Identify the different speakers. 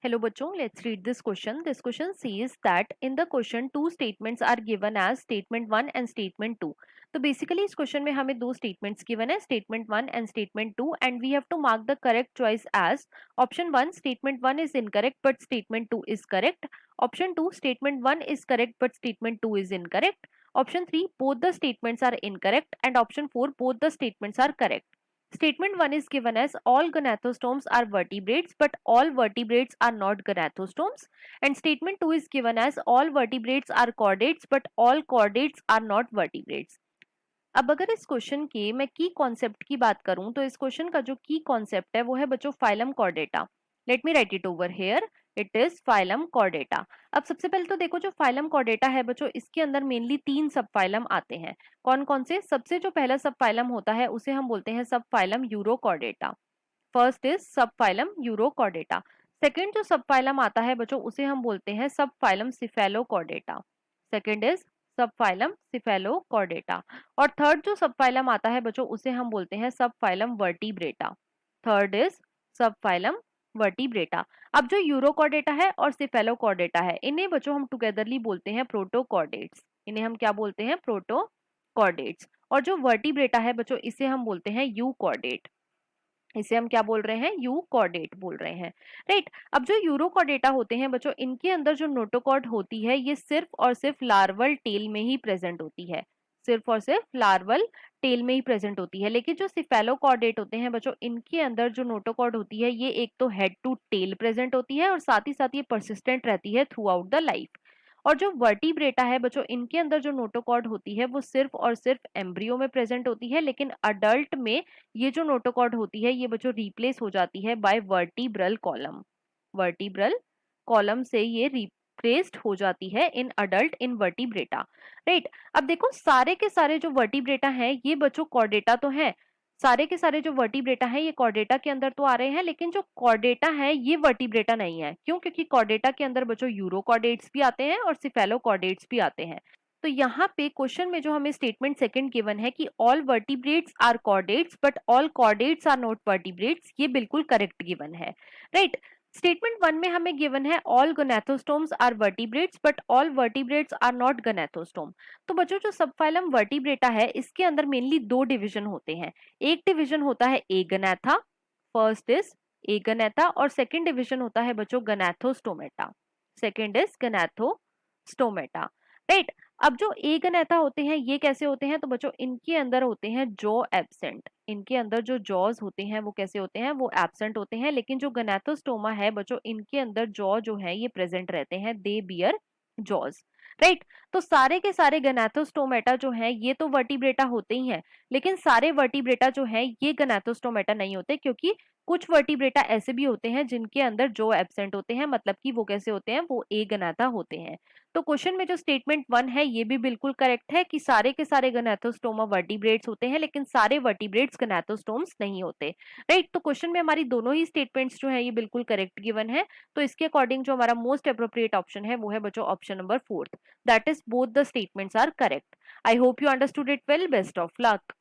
Speaker 1: Hello बच्चों, let's read this question. This question says that in the question two statements are given as statement 1 and statement 2. तो basically इस question में हमें दो statements given है, statement 1 and statement 2, and we have to mark the correct choice as option 1 statement 1 is incorrect but statement 2 is correct. Option 2 statement 1 is correct but statement 2 is incorrect. Option 3 both the statements are incorrect, and option 4 both the statements are correct. Statement 1 is given as all gonatostomes are vertebrates but all vertebrates are not gonatostomes, and statement 2 is given as all vertebrates are chordates but all chordates are not vertebrates. अब अगर इस question के मैं की concept की बात करूं तो इस क्वेश्चन का जो की कॉन्सेप्ट है वो है बच्चों phylum Chordata. Let me right it over here. It is phylum Chordata. अब सबसे पहले तो देखो जो फाइलम कॉर्डेटा है बच्चों इसके अंदर मेनली तीन सब फाइलम आते हैं. कौन कौन से? सबसे जो पहला सब फाइलम होता है उसे हम बोलते हैं सब फाइलम यूरोकॉर्डेटा. फर्स्ट इज सब फाइलम यूरोकॉर्डेटा. सेकेंड जो सब फाइलम आता है बच्चों उसे हम बोलते हैं सब फाइलम सिफेलोकॉर्डेटा. सेकेंड इज सब फाइलम सिफेलोकॉर्डेटा. और थर्ड जो सब फाइलम आता है बच्चों उसे हम बोलते हैं सब फाइलम वर्टिब्रेटा. थर्ड इज सब फाइलम वर्टिब्रेटा. अब जो यूरोकॉर्डेटा है और सिफेलोकॉर्डेटा है इन्हें बच्चों हम टुगेदरली बोलते हैं प्रोटोकॉर्डेट्स. इन्हें हम क्या बोलते हैं? प्रोटोकॉर्डेट्स. और जो वर्टिब्रेटा है बच्चों इसे हम बोलते हैं यूकॉर्डेट. इसे हम क्या बोल रहे हैं? यूकॉर्डेट बोल रहे हैं. राइट. अब जो यूरोकॉर्डेटा होते हैं बच्चों इनके अंदर जो नोटोकॉर्ड होती है ये सिर्फ और सिर्फ लार्वल टेल में ही प्रेजेंट होती है. सिर्फ और सिर्फ लार्वल टेल में ही प्रेजेंट होती है. लेकिन जो सिफेलोकॉर्डेट होते हैं बच्चों इनके अंदर जो नोटोकॉर्ड होती है ये एक तो हेड टू टेल प्रेजेंट होती है और साथ ही ये परसिस्टेंट रहती है थ्रू आउट द लाइफ. और जो वर्टिब्रेटा है बच्चों इनके अंदर जो नोटोकॉर्ड होती है वो सिर्फ और सिर्फ एम्ब्रियो में प्रेजेंट होती है. लेकिन अडल्ट में ये जो नोटोकॉर्ड होती है ये बच्चों रिप्लेस हो जाती है by vertebral column. Vertebral column से ये रिप्लेस्ड हो जाती है in adult in vertebrata. Right. अब देखो सारे के सारे जो वर्टिब्रेटा हैं ये बच्चों कॉर्डेटा तो हैं. सारे के सारे जो वर्टिब्रेटा हैं ये कॉर्डेटा के अंदर तो आ रहे हैं, लेकिन जो कॉर्डेटा है ये वर्टिब्रेटा नहीं है. क्यों? क्योंकि कॉर्डेटा के अंदर बच्चों यूरोकॉर्डेट्स भी आते हैं और सिफेलोकॉर्डेट्स भी आते हैं. तो यहाँ पे क्वेश्चन में जो हमें स्टेटमेंट सेकंड गिवन है कि all vertebrates are chordates but all chordates are not vertebrates, ये बिल्कुल करेक्ट गिवन है. राइट. स्टेटमेंट वन में हमें गिवन है all gnathostomes are vertebrates but all vertebrates are not gnathostome. तो बच्चों जो सबफाइलम वर्टिब्रेटा है इसके अंदर मेनली दो डिवीजन होते हैं. एक डिवीजन होता है एगोनाथा. First is एगोनाथा. और सेकंड डिवीजन होता है बच्चों gnathostomata. Second is gnathostomata. Right. अब जो एगोनाथा होते हैं ये कैसे होते हैं? तो बच्चों इनके अंदर होते हैं जॉ एब्सेंट. इनके अंदर जो जॉज होते हैं वो कैसे होते हैं? वो एब्सेंट होते हैं. लेकिन जो गोनाथोस्टोमा है बच्चों इनके अंदर जॉ जो है ये प्रेजेंट रहते हैं. दे बियर जॉज. राइट. तो सारे के सारे गोनाथोस्टोमेटा जो है ये तो वर्टिब्रेटा होते ही हैं, लेकिन सारे वर्टिब्रेटा जो है ये गोनाथोस्टोमेटा नहीं होते, क्योंकि कुछ वर्टिब्रेटा ऐसे भी होते हैं जिनके अंदर जो एब्सेंट होते हैं, मतलब कि वो कैसे होते हैं? वो एगोनाथा होते हैं. तो क्वेश्चन में जो स्टेटमेंट वन है ये भी बिल्कुल करेक्ट है कि सारे के सारे गोनाथोस्टोमा वर्टिब्रेट्स होते हैं, लेकिन सारे वर्टिब्रेट्स गोनाथोस्टोम्स नहीं होते. राइट. तो क्वेश्चन में हमारी दोनों ही स्टेटमेंट्स जो है ये बिल्कुल करेक्ट गिवन है. तो इसके अकॉर्डिंग जो हमारा मोस्ट अप्रोप्रिएट ऑप्शन है वो है बच्चों option number fourth. That is both the statements are correct. I hope you understood it well. Best of luck.